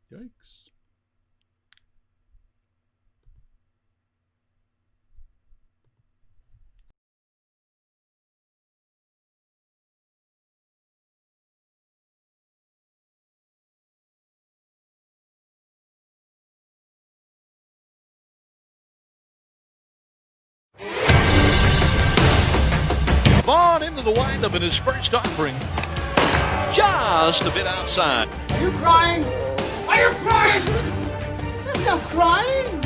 Yikes. Vaughn into the windup in his first offering. Just a bit outside. Are you crying? Are you crying? There's no crying.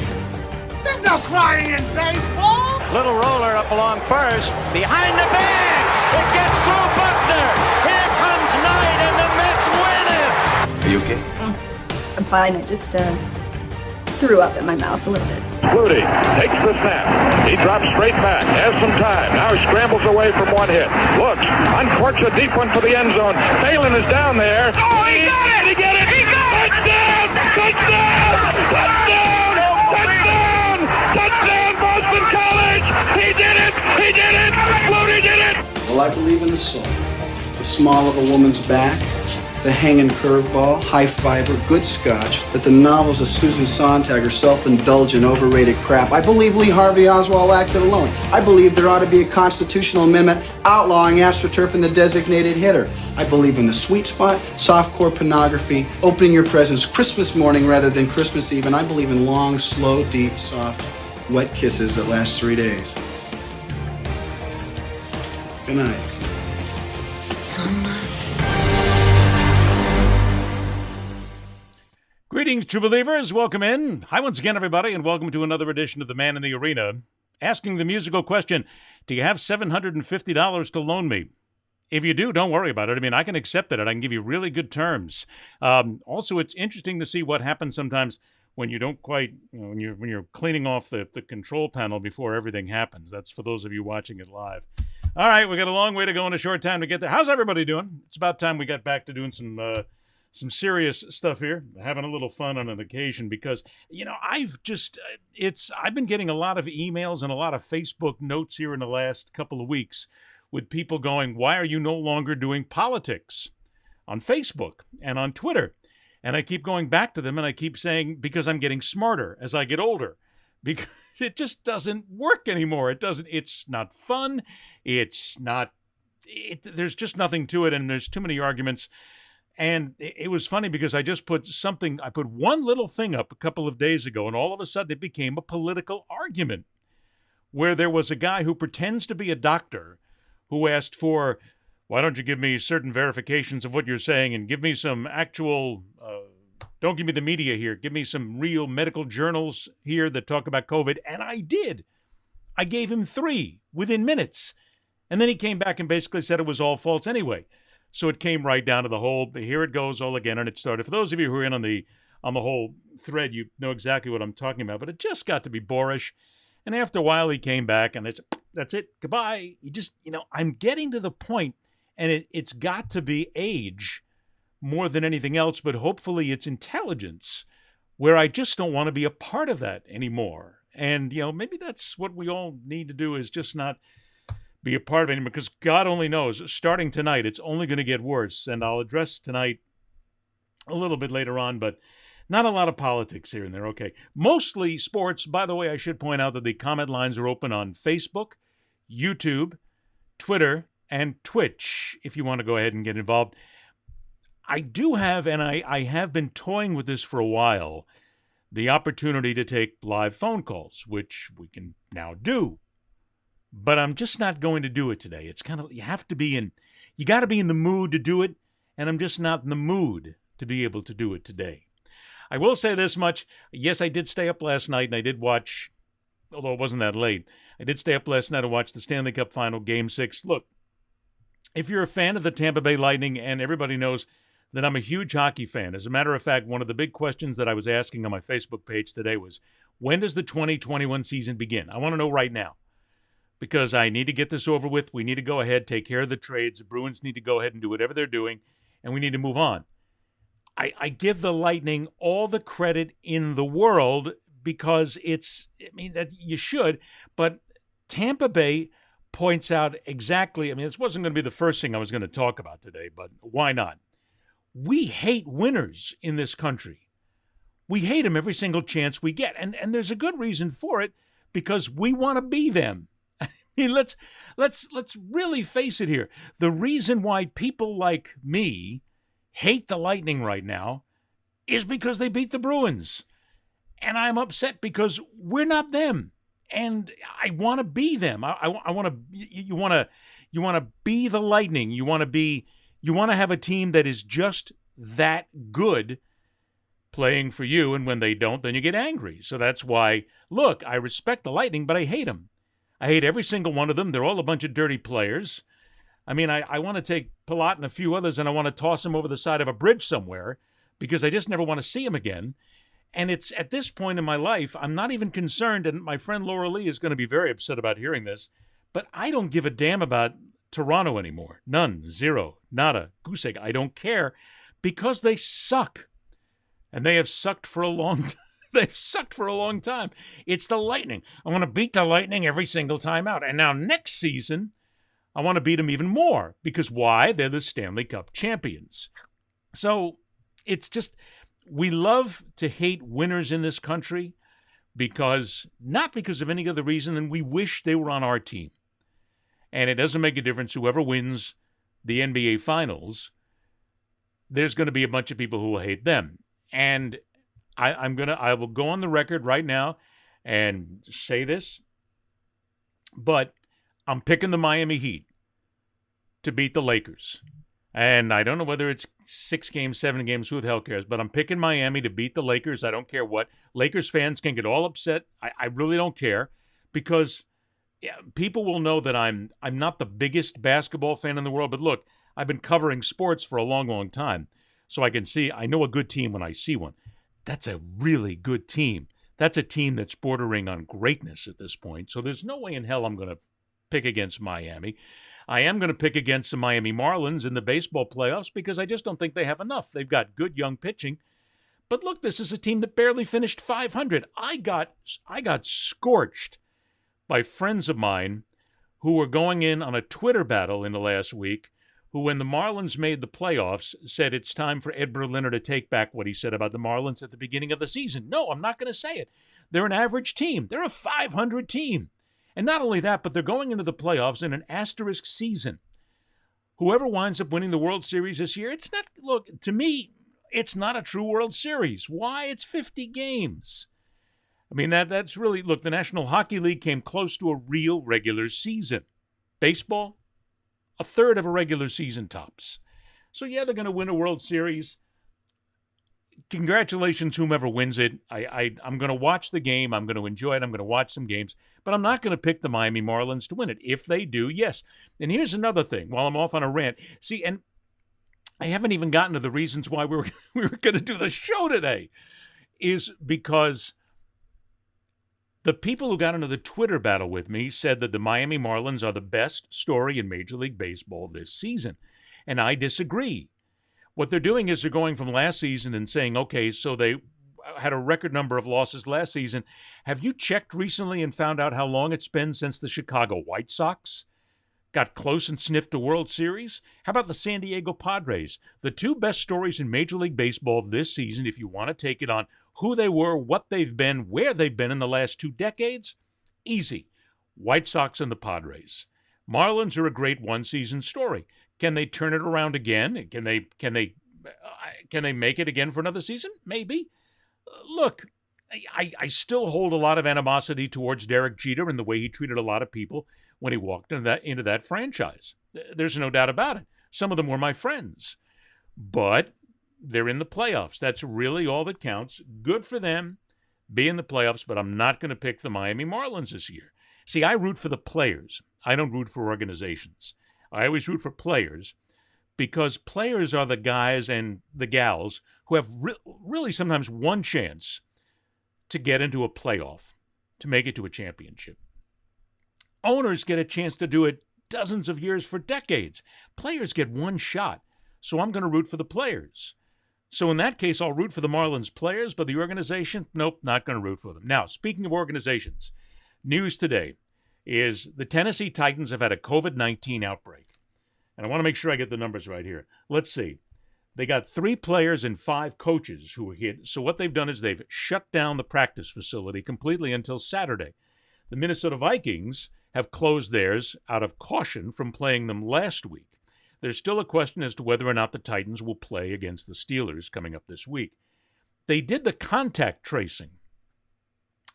There's no crying in baseball. Little roller up along first. Behind the bag. It gets through Buckner. Here comes Knight and the Mets win it. Are you okay? I'm fine. I just threw up in my mouth a little bit. Flutie takes the snap. He drops straight back. Has some time. Now scrambles away from one hit. Looks. Uncorks a deep one for the end zone. Phelan is down there. Oh, he got it! He got it! He got it! Touchdown! Touchdown! Touchdown! Touchdown! Touchdown! Boston College! He did it! He did it! Flutie did it! Well, I believe in the soul. The small of a woman's back. The hanging curveball, high fiber, good scotch, that the novels of Susan Sontag are self-indulgent, overrated crap. I believe Lee Harvey Oswald acted alone. I believe there ought to be a constitutional amendment outlawing AstroTurf and the designated hitter. I believe in the sweet spot, softcore pornography, opening your presents Christmas morning rather than Christmas Eve, and I believe in long, slow, deep, soft, wet kisses that last 3 days. Good night. Greetings, true believers. Welcome in. Hi once again, everybody, and welcome to another edition of The Man in the Arena. Asking the musical question, do you have $750 to loan me? If you do, don't worry about it. I mean, I can accept it, and I can give you really good terms. Also, it's interesting to see what happens sometimes when you don't quite, when you're cleaning off the control panel before everything happens. That's for those of you watching it live. All right, we got a long way to go and a short time to get there. How's everybody doing? It's about time we got back to doing some serious stuff here, having a little fun on an occasion because, I've been getting a lot of emails and a lot of Facebook notes here in the last couple of weeks with people going, why are you no longer doing politics on Facebook and on Twitter? And I keep going back to them and I keep saying, because I'm getting smarter as I get older, because it just doesn't work anymore. It's not fun. There's just nothing to it. And there's too many arguments. And it was funny because I put one little thing up a couple of days ago, and all of a sudden it became a political argument where there was a guy who pretends to be a doctor who asked for, why don't you give me certain verifications of what you're saying and give me some actual, don't give me the media here, give me some real medical journals here that talk about COVID. And I did. I gave him 3 within minutes. And then he came back and basically said it was all false anyway. So it came right down to the whole, here it goes all again, and it started. For those of you who are in on the whole thread, you know exactly what I'm talking about, but it just got to be boorish. And after a while, he came back, and that's it, goodbye. I'm getting to the point, and it's got to be age more than anything else, but hopefully it's intelligence, where I just don't want to be a part of that anymore. And, maybe that's what we all need to do is just not be a part of it, because God only knows, starting tonight, it's only going to get worse. And I'll address tonight a little bit later on, but not a lot of politics here and there. Okay. Mostly sports. By the way, I should point out that the comment lines are open on Facebook, YouTube, Twitter, and Twitch, if you want to go ahead and get involved. I do have, and I have been toying with this for a while, the opportunity to take live phone calls, which we can now do. But I'm just not going to do it today. It's kind of, you got to be in the mood to do it, and I'm just not in the mood to be able to do it today. I will say this much. Yes, I did stay up last night, and I did watch, although it wasn't that late, I did stay up last night and watch the Stanley Cup Final Game 6. Look, if you're a fan of the Tampa Bay Lightning, and everybody knows that I'm a huge hockey fan. As a matter of fact, one of the big questions that I was asking on my Facebook page today was, when does the 2021 season begin? I want to know right now. Because I need to get this over with. We need to go ahead, take care of the trades. The Bruins need to go ahead and do whatever they're doing, and we need to move on. I give the Lightning all the credit in the world because that you should, but Tampa Bay points out exactly, this wasn't going to be the first thing I was going to talk about today, but why not? We hate winners in this country. We hate them every single chance we get. And there's a good reason for it, because we want to be them. I mean, let's really face it here. The reason why people like me hate the Lightning right now is because they beat the Bruins. And I'm upset because we're not them. And I want to be them. I want to. You want to be the Lightning. You want to have a team that is just that good playing for you. And when they don't, then you get angry. So that's why, look, I respect the Lightning, but I hate them. I hate every single one of them. They're all a bunch of dirty players. I mean, I want to take Palat and a few others and I want to toss them over the side of a bridge somewhere because I just never want to see them again. And it's at this point in my life, I'm not even concerned, and my friend Laura Lee is going to be very upset about hearing this, but I don't give a damn about Toronto anymore. None. Zero. Nada. Goose egg. I don't care because they suck. And they have sucked for a long time. They've sucked for a long time. It's the Lightning. I want to beat the Lightning every single time out. And now next season, I want to beat them even more. Because why? They're the Stanley Cup champions. So it's just, we love to hate winners in this country because, not because of any other reason than we wish they were on our team. And it doesn't make a difference whoever wins the NBA Finals, there's going to be a bunch of people who will hate them. And I will go on the record right now and say this, but I'm picking the Miami Heat to beat the Lakers. And I don't know whether it's 6 games, 7 games, who the hell cares, but I'm picking Miami to beat the Lakers. I don't care what. Lakers fans can get all upset. I really don't care because people will know that I'm not the biggest basketball fan in the world, but look, I've been covering sports for a long, long time. So I know a good team when I see one. That's a really good team. That's a team that's bordering on greatness at this point. So there's no way in hell I'm going to pick against Miami. I am going to pick against the Miami Marlins in the baseball playoffs because I just don't think they have enough. They've got good young pitching. But look, this is a team that barely finished 500. I got scorched by friends of mine who were going in on a Twitter battle in the last week, who, when the Marlins made the playoffs, said it's time for Ed Berliner to take back what he said about the Marlins at the beginning of the season. No, I'm not going to say it. They're an average team. They're a 500 team. And not only that, but they're going into the playoffs in an asterisk season. Whoever winds up winning the World Series this year, it's not, look, to me, it's not a true World Series. Why? It's 50 games. I mean, that's really, look, the National Hockey League came close to a real regular season. Baseball, a third of a regular season tops. So, yeah, they're going to win a World Series. Congratulations, whomever wins it. I'm going to watch the game. I'm going to enjoy it. I'm going to watch some games. But I'm not going to pick the Miami Marlins to win it. If they do, yes. And here's another thing while I'm off on a rant. See, and I haven't even gotten to the reasons why we were going to do the show today, is because the people who got into the Twitter battle with me said that the Miami Marlins are the best story in Major League Baseball this season. And I disagree. What they're doing is they're going from last season and saying, okay, so they had a record number of losses last season. Have you checked recently and found out how long it's been since the Chicago White Sox got close and sniffed a World Series? How about the San Diego Padres? The two best stories in Major League Baseball this season, if you want to take it on who they were, what they've been, where they've been in the last 2 decades, easy. White Sox and the Padres. Marlins are a great one-season story. Can they turn it around again? Can they make it again for another season? Maybe. Look, I still hold a lot of animosity towards Derek Jeter and the way he treated a lot of people when he walked into that franchise. There's no doubt about it. Some of them were my friends. But they're in the playoffs. That's really all that counts. Good for them. Be in the playoffs, but I'm not going to pick the Miami Marlins this year. See, I root for the players. I don't root for organizations. I always root for players because players are the guys and the gals who have really sometimes one chance to get into a playoff, to make it to a championship. Owners get a chance to do it dozens of years for decades. Players get one shot, so I'm going to root for the players. So in that case, I'll root for the Marlins players, but the organization, nope, not going to root for them. Now, speaking of organizations, news today is the Tennessee Titans have had a COVID-19 outbreak. And I want to make sure I get the numbers right here. Let's see. They got 3 players and 5 coaches who were hit. So what they've done is they've shut down the practice facility completely until Saturday. The Minnesota Vikings have closed theirs out of caution from playing them last week. There's still a question as to whether or not the Titans will play against the Steelers coming up this week. They did the contact tracing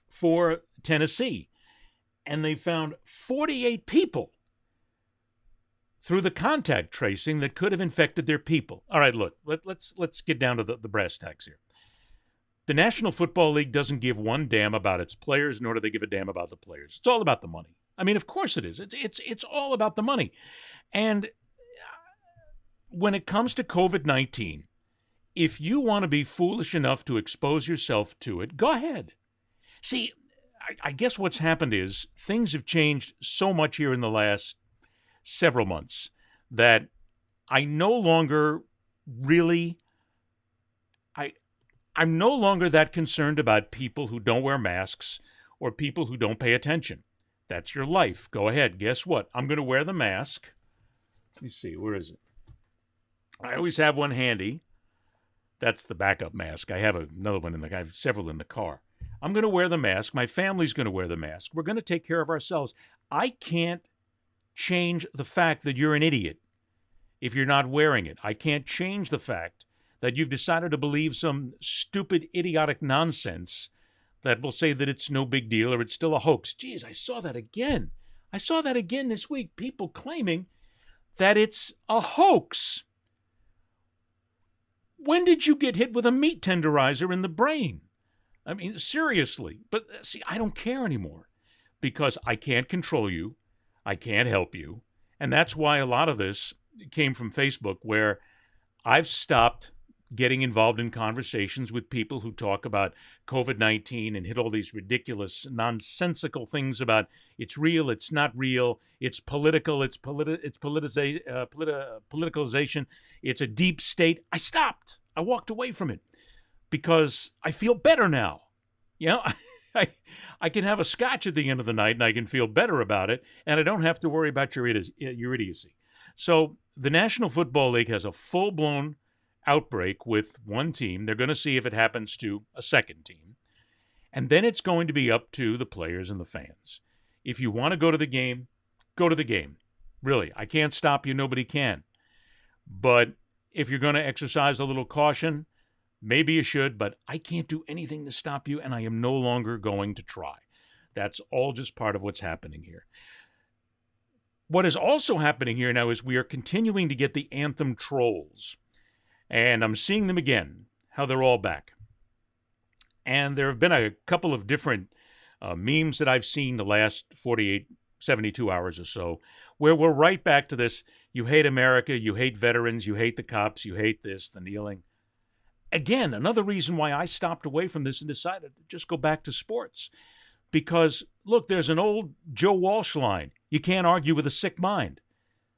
for Tennessee, and they found 48 people through the contact tracing that could have infected their people. All right, look, let's get down to the brass tacks here. The National Football League doesn't give one damn about its players, nor do they give a damn about the players. It's all about the money. I mean, of course it is. It's all about the money. And when it comes to COVID-19, if you want to be foolish enough to expose yourself to it, go ahead. See, I guess what's happened is things have changed so much here in the last several months that I no longer really, I'm no longer that concerned about people who don't wear masks or people who don't pay attention. That's your life. Go ahead. Guess what? I'm going to wear the mask. Let me see. Where is it? I always have one handy. That's the backup mask. I have another one I have several in the car. I'm going to wear the mask. My family's going to wear the mask. We're going to take care of ourselves. I can't change the fact that you're an idiot if you're not wearing it. I can't change the fact that you've decided to believe some stupid, idiotic nonsense that will say that it's no big deal or it's still a hoax. Geez, I saw that again. I saw that again this week. People claiming that it's a hoax. When did you get hit with a meat tenderizer in the brain? I mean, seriously. But see, I don't care anymore because I can't control you. I can't help you. And that's why a lot of this came from Facebook, where I've stopped getting involved in conversations with people who talk about COVID-19 and hit all these ridiculous, nonsensical things about it's real, it's not real, it's political, it's politicalization, it's a deep state. I stopped. I walked away from it because I feel better now. You know, I can have a scotch at the end of the night and I can feel better about it, and I don't have to worry about your idiocy. So the National Football League has a full-blown outbreak with one team. They're going to see if it happens to a second team. And then it's going to be up to the players and the fans. If you want to go to the game, go to the game. Really, I can't stop you. Nobody can. But if you're going to exercise a little caution, maybe you should, but I can't do anything to stop you, and I am no longer going to try. That's all just part of what's happening here. What is also happening here now is we are continuing to get the Anthem trolls. And I'm seeing them again, how they're all back. And there have been a couple of different memes that I've seen the last 48, 72 hours or so, where we're right back to this, you hate America, you hate veterans, you hate the cops, you hate this, the kneeling. Again, another reason why I stopped away from this and decided to just go back to sports. Because, look, there's an old Joe Walsh line, you can't argue with a sick mind.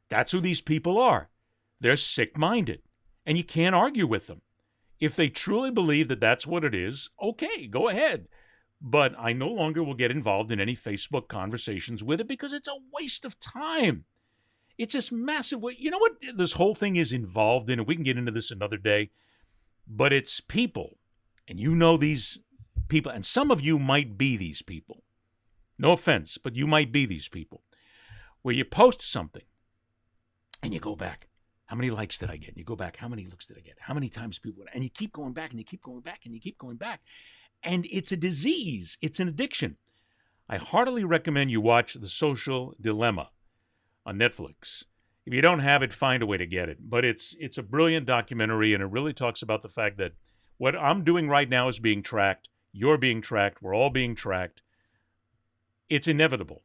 That's who these people are. They're sick-minded. And you can't argue with them. If they truly believe that that's what it is, okay, go ahead. But I no longer will get involved in any Facebook conversations with it because it's a waste of time. It's this massive way. You know what this whole thing is involved in? And we can get into this another day. But it's people. And you know these people. And some of you might be these people. No offense, but you might be these people. Where you post something and you go back. How many likes did I get? And you go back, how many looks did I get? How many times people, and you keep going back and you keep going back and you keep going back. And it's a disease. It's an addiction. I heartily recommend you watch The Social Dilemma on Netflix. If you don't have it, find a way to get it. But it's a brilliant documentary, and it really talks about the fact that what I'm doing right now is being tracked. You're being tracked. We're all being tracked. It's inevitable.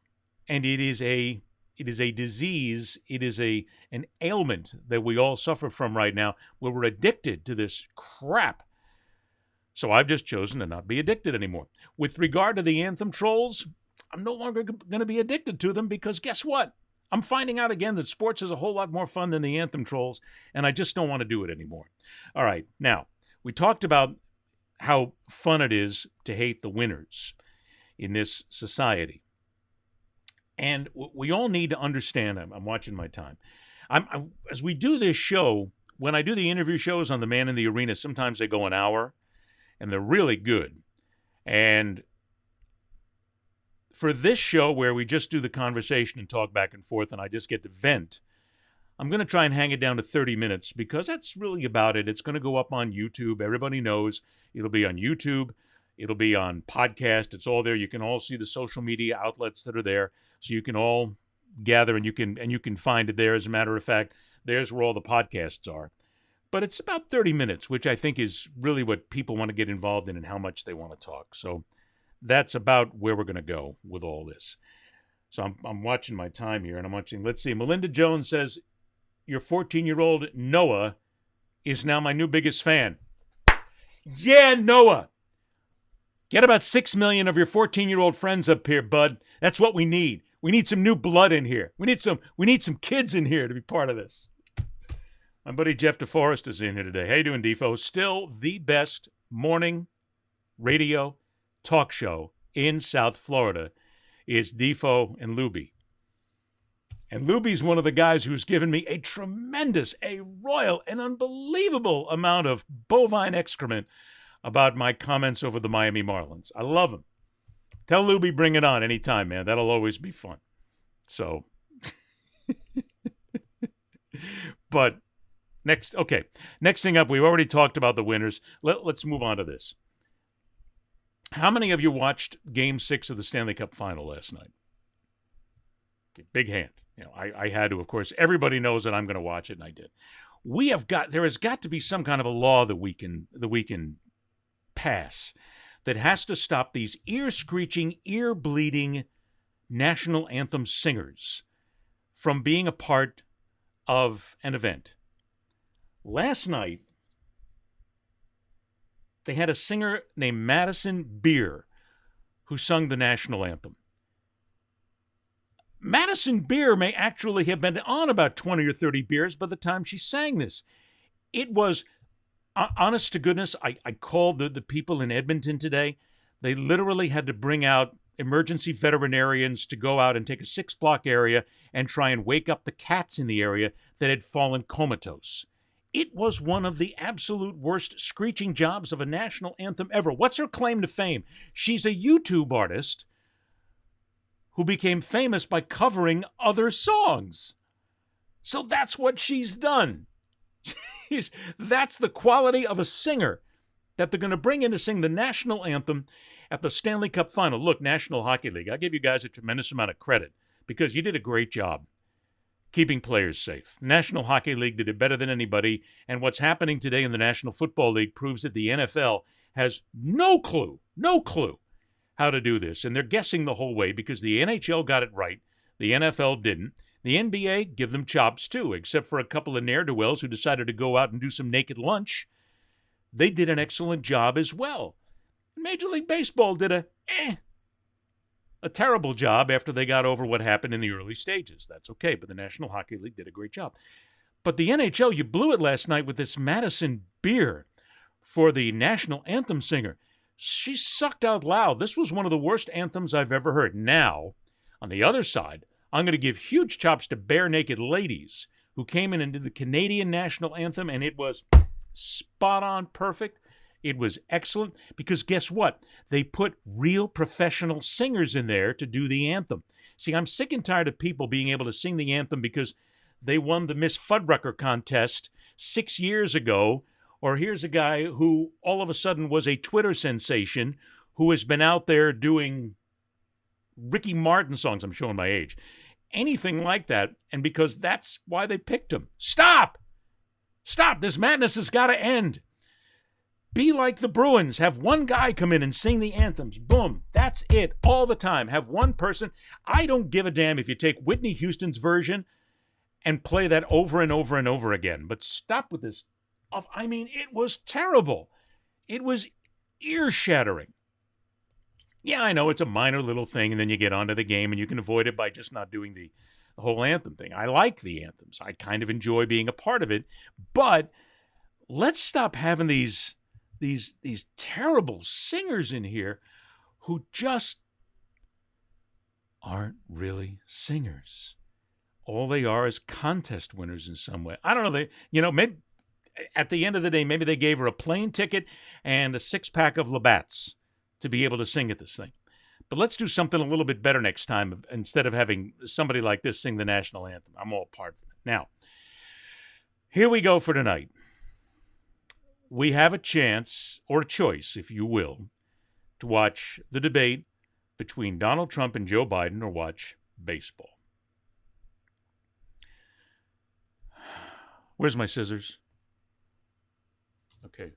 And it is a disease, it is an ailment that we all suffer from right now, where we're addicted to this crap. So I've just chosen to not be addicted anymore. With regard to the Anthem trolls, I'm no longer going to be addicted to them because guess what? I'm finding out again that sports is a whole lot more fun than the Anthem trolls, and I just don't want to do it anymore. All right, now, we talked about how fun it is to hate the winners in this society. And we all need to understand, I'm watching my time. As we do this show, when I do the interview shows on the Man in the Arena, sometimes they go an hour, and they're really good. And for this show where we just do the conversation and talk back and forth and I just get to vent, I'm going to try and hang it down to 30 minutes because that's really about it. It's going to go up on YouTube. Everybody knows it'll be on YouTube. It'll be on podcast. It's all there. You can all see the social media outlets that are there. So you can all gather and you can find it there. As a matter of fact, there's where all the podcasts are. But it's about 30 minutes, which I think is really what people want to get involved in and how much they want to talk. So that's about where we're going to go with all this. So I'm watching my time here, and I'm watching, let's see, Melinda Jones says, your 14-year-old Noah is now my new biggest fan. Yeah, Noah. Get about 6 million of your 14-year-old friends up here, bud. That's what we need. We need some new blood in here. We need some kids in here to be part of this. My buddy Jeff DeForest is in here today. How you doing, Defo? Still the best morning radio talk show in South Florida is Defo and Luby. And Luby's one of the guys who's given me a tremendous, a royal, an unbelievable amount of bovine excrement about my comments over the Miami Marlins. I love him. Tell Luby bring it on anytime, man. That'll always be fun. So, but next thing up, we've already talked about the winners. Let's move on to this. How many of you watched Game 6 of the Stanley Cup Final last night? Okay, big hand. You know, I had to, of course. Everybody knows that I'm going to watch it, and I did. There has got to be some kind of a law that we can pass that has to stop these ear-screeching, ear-bleeding national anthem singers from being a part of an event. Last night, they had a singer named Madison Beer who sung the national anthem. Madison Beer may actually have been on about 20 or 30 beers by the time she sang this. It was, honest to goodness, I called the people in Edmonton today. They literally had to bring out emergency veterinarians to go out and take a 6-block area and try and wake up the cats in the area that had fallen comatose. It was one of the absolute worst screeching jobs of a national anthem ever. What's her claim to fame? She's a YouTube artist who became famous by covering other songs. So that's what she's done. That's the quality of a singer that they're going to bring in to sing the national anthem at the Stanley Cup Final. Look, National Hockey League, I give you guys a tremendous amount of credit because you did a great job keeping players safe. National Hockey League did it better than anybody, and what's happening today in the National Football League proves that the NFL has no clue how to do this, and they're guessing the whole way because the NHL got it right, the NFL didn't. The NBA, give them chops too, except for a couple of ne'er-do-wells who decided to go out and do some naked lunch. They did an excellent job as well. Major League Baseball did a terrible job after they got over what happened in the early stages. That's okay, but the National Hockey League did a great job. But the NHL, you blew it last night with this Madison Beer for the national anthem singer. She sucked out loud. This was one of the worst anthems I've ever heard. Now, on the other side, I'm going to give huge chops to Bare Naked Ladies, who came in and did the Canadian national anthem, and it was spot on perfect. It was excellent because guess what? They put real professional singers in there to do the anthem. See, I'm sick and tired of people being able to sing the anthem because they won the Miss Fuddrucker contest 6 years ago. Or here's a guy who all of a sudden was a Twitter sensation who has been out there doing Ricky Martin songs. I'm showing my age. Anything like that. And because that's why they picked him. Stop! This madness has got to end. Be like the Bruins. Have one guy come in and sing the anthems. Boom. That's it. All the time. Have one person. I don't give a damn if you take Whitney Houston's version and play that over and over and over again. But stop with this. It was terrible. It was ear-shattering. Yeah, I know it's a minor little thing, and then you get onto the game, and you can avoid it by just not doing the whole anthem thing. I like the anthems. I kind of enjoy being a part of it. But let's stop having these terrible singers in here who just aren't really singers. All they are is contest winners in some way. I don't know. at the end of the day, maybe they gave her a plane ticket and a 6-pack of Labatt's to be able to sing at this thing. But let's do something a little bit better next time instead of having somebody like this sing the national anthem. I'm all part of it. Now, here we go for tonight. We have a chance, or a choice, if you will, to watch the debate between Donald Trump and Joe Biden or watch baseball. Where's my scissors? Okay.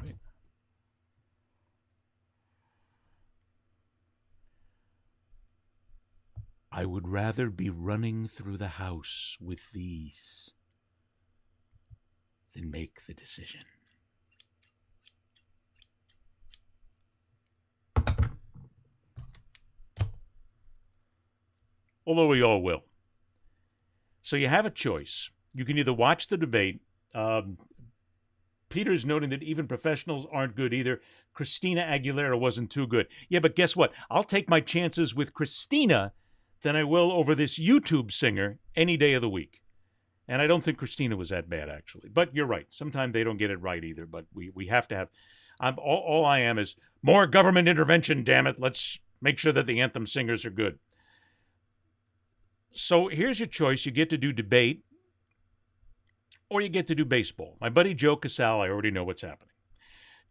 Wait. I would rather be running through the house with these than make the decision. Although we all will. So you have a choice. You can either watch the debate. Peter's noting that even professionals aren't good either. Christina Aguilera wasn't too good. Yeah, but guess what? I'll take my chances with Christina than I will over this YouTube singer any day of the week. And I don't think Christina was that bad, actually. But you're right. Sometimes they don't get it right either. But we have to have... all I am is more government intervention, damn it. Let's make sure that the anthem singers are good. So here's your choice. You get to do debate or you get to do baseball. My buddy Joe Casal, I already know what's happening.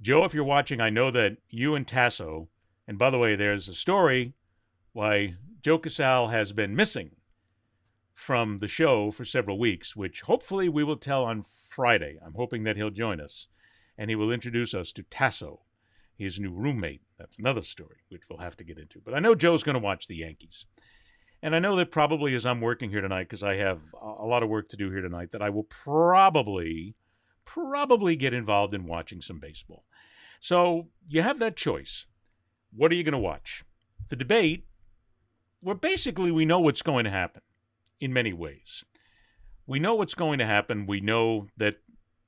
Joe, if you're watching, I know that you and Tasso, and by the way, there's a story why Joe Casal has been missing from the show for several weeks, which hopefully we will tell on Friday. I'm hoping that he'll join us, and he will introduce us to Tasso, his new roommate. That's another story, which we'll have to get into. But I know Joe's going to watch the Yankees. And I know that probably as I'm working here tonight, because I have a lot of work to do here tonight, that I will probably get involved in watching some baseball. So you have that choice. What are you going to watch? The debate, well, basically we know what's going to happen in many ways. We know what's going to happen. We know that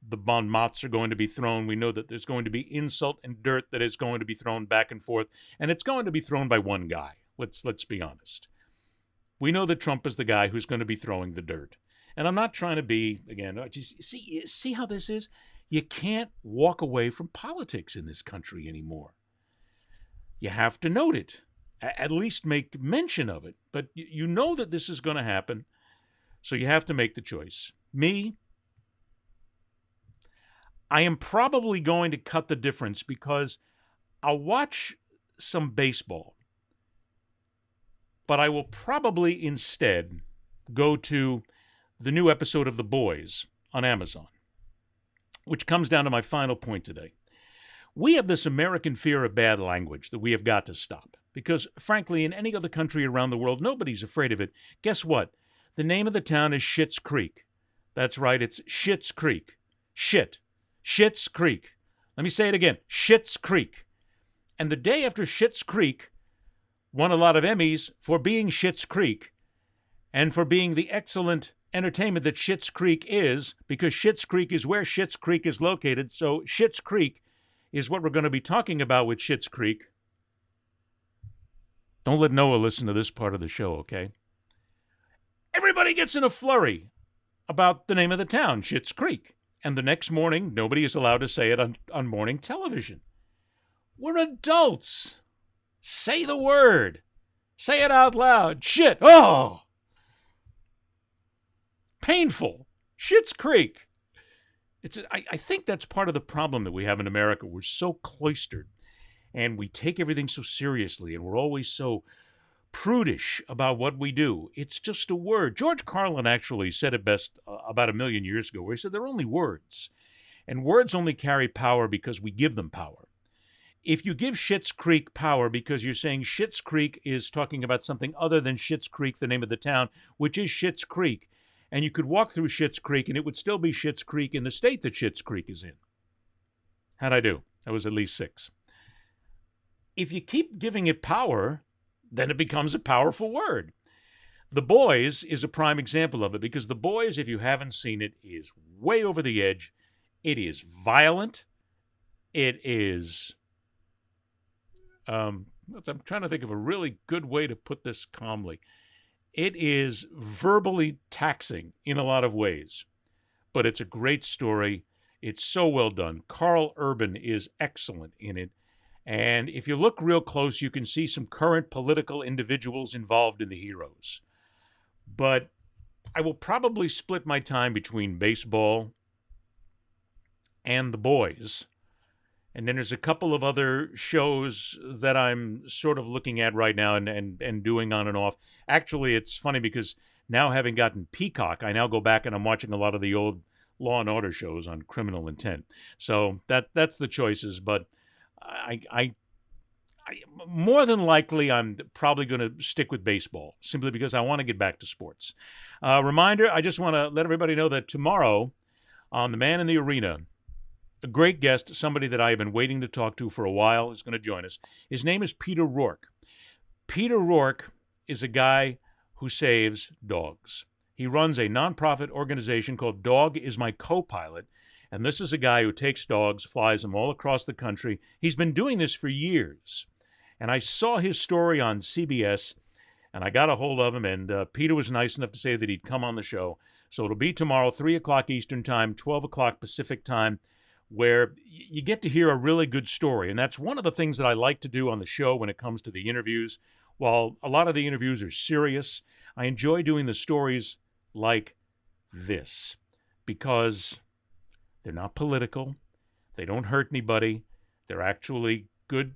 the bon mots are going to be thrown. We know that there's going to be insult and dirt that is going to be thrown back and forth. And it's going to be thrown by one guy. Let's be honest. We know that Trump is the guy who's going to be throwing the dirt. And I'm not trying to be, again, just see how this is? You can't walk away from politics in this country anymore. You have to note it, at least make mention of it. But you know that this is going to happen, so you have to make the choice. Me, I am probably going to cut the difference because I'll watch some baseball. But I will probably instead go to the new episode of The Boys on Amazon, which comes down to my final point today. We have this American fear of bad language that we have got to stop. Because, frankly, in any other country around the world, nobody's afraid of it. Guess what? The name of the town is Schitt's Creek. That's right, it's Schitt's Creek. Schitt's Creek. Let me say it again, Schitt's Creek. And the day after Schitt's Creek won a lot of Emmys for being Schitt's Creek and for being the excellent entertainment that Schitt's Creek is, because Schitt's Creek is where Schitt's Creek is located. So Schitt's Creek is what we're going to be talking about with Schitt's Creek. Don't let Noah listen to this part of the show, okay? Everybody gets in a flurry about the name of the town, Schitt's Creek. And the next morning, nobody is allowed to say it on morning television. We're adults. Say the word. Say it out loud. Shit. Oh. Painful. Schitt's Creek. I think that's part of the problem that we have in America. We're so cloistered, and we take everything so seriously, and we're always so prudish about what we do. It's just a word. George Carlin actually said it best about 1 million years ago, where he said they're only words, and words only carry power because we give them power. If you give Schitt's Creek power because you're saying Schitt's Creek is talking about something other than Schitt's Creek, the name of the town, which is Schitt's Creek, and you could walk through Schitt's Creek and it would still be Schitt's Creek in the state that Schitt's Creek is in. How'd I do? That was at least 6. If you keep giving it power, then it becomes a powerful word. The Boys is a prime example of it, because The Boys, if you haven't seen it, is way over the edge. It is violent. It is... I'm trying to think of a really good way to put this calmly. It is verbally taxing in a lot of ways, but it's a great story. It's so well done. Carl Urban is excellent in it. And if you look real close, you can see some current political individuals involved in the heroes. But I will probably split my time between baseball and The Boys. And then there's a couple of other shows that I'm sort of looking at right now and doing on and off. Actually, it's funny because now having gotten Peacock, I now go back and I'm watching a lot of the old Law and Order shows on criminal intent. So that's the choices. But I more than likely, I'm probably going to stick with baseball simply because I want to get back to sports. Reminder, I just want to let everybody know that tomorrow on The Man in the Arena, a great guest, somebody that I have been waiting to talk to for a while, is going to join us. His name is Peter Rourke. Peter Rourke is a guy who saves dogs. He runs a nonprofit organization called Dog is My Co-Pilot, and this is a guy who takes dogs, flies them all across the country. He's been doing this for years, and I saw his story on CBS, and I got a hold of him, and Peter was nice enough to say that he'd come on the show. So it'll be tomorrow, 3 o'clock Eastern Time, 12 o'clock Pacific Time, where you get to hear a really good story. And that's one of the things that I like to do on the show when it comes to the interviews. While a lot of the interviews are serious, I enjoy doing the stories like this because they're not political. They don't hurt anybody. They're actually good,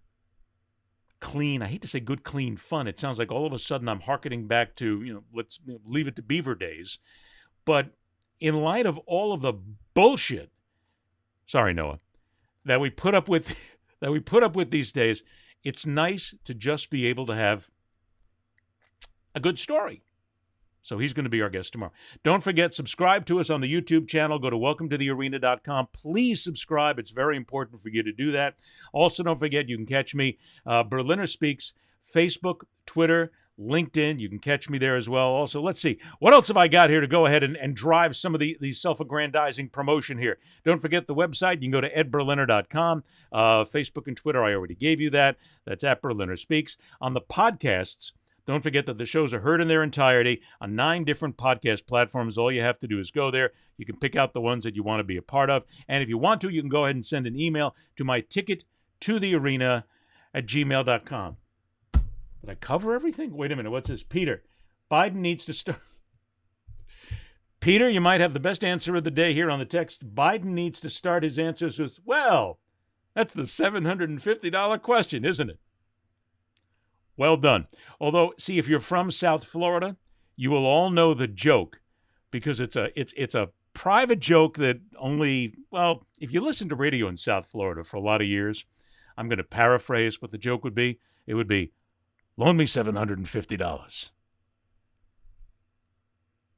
clean. I hate to say good, clean fun. It sounds like all of a sudden I'm hearkening back to, let's leave it to Beaver days. But in light of all of the bullshit, sorry, Noah, that we put up with these days, it's nice to just be able to have a good story. So he's going to be our guest tomorrow. Don't forget, subscribe to us on the YouTube channel. Go to welcomeToTheArena.com. Please subscribe. It's very important for you to do that. Also, don't forget, you can catch me, Berliner Speaks, Facebook, Twitter, LinkedIn. You can catch me there as well. Also, let's see. What else have I got here to go ahead and drive some of the self-aggrandizing promotion here? Don't forget the website. You can go to edberliner.com. Facebook and Twitter, I already gave you that. That's at Berliner Speaks. On the podcasts, don't forget that the shows are heard in their entirety on 9 different podcast platforms. All you have to do is go there. You can pick out the ones that you want to be a part of. And if you want to, you can go ahead and send an email to my tickettothearena@gmail.com. Did I cover everything? Wait a minute. What's this? Peter, Biden needs to start. Peter, you might have the best answer of the day here on the text. Biden needs to start his answers with, well, that's the $750 question, isn't it? Well done. Although, see, if you're from South Florida, you will all know the joke because it's a private joke that only, well, if you listen to radio in South Florida for a lot of years, I'm going to paraphrase what the joke would be. It would be, loan me $750.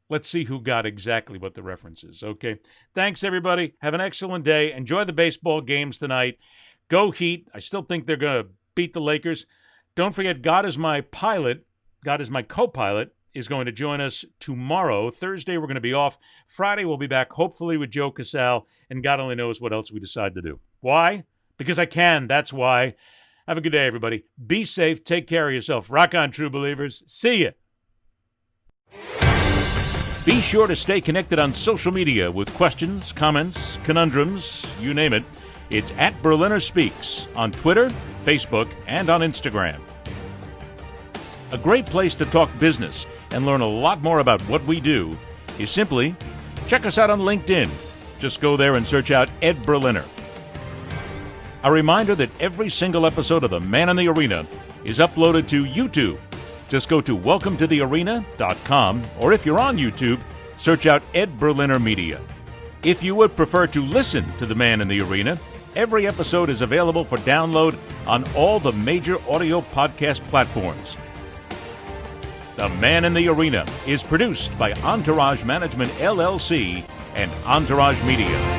Let's see who got exactly what the reference is, okay? Thanks, everybody. Have an excellent day. Enjoy the baseball games tonight. Go Heat. I still think they're going to beat the Lakers. Don't forget, God is my pilot. God is my co-pilot is going to join us tomorrow. Thursday, we're going to be off. Friday, we'll be back, hopefully, with Joe Casal, and God only knows what else we decide to do. Why? Because I can. That's why. Have a good day, everybody. Be safe. Take care of yourself. Rock on, true believers. See ya. Be sure to stay connected on social media with questions, comments, conundrums, you name it. It's at Berliner Speaks on Twitter, Facebook, and on Instagram. A great place to talk business and learn a lot more about what we do is simply check us out on LinkedIn. Just go there and search out Ed Berliner. A reminder that every single episode of The Man in the Arena is uploaded to YouTube. Just go to welcomeToTheArena.com, or if you're on YouTube, search out Ed Berliner Media. If you would prefer to listen to The Man in the Arena, every episode is available for download on all the major audio podcast platforms. The Man in the Arena is produced by Entourage Management, LLC and Entourage Media.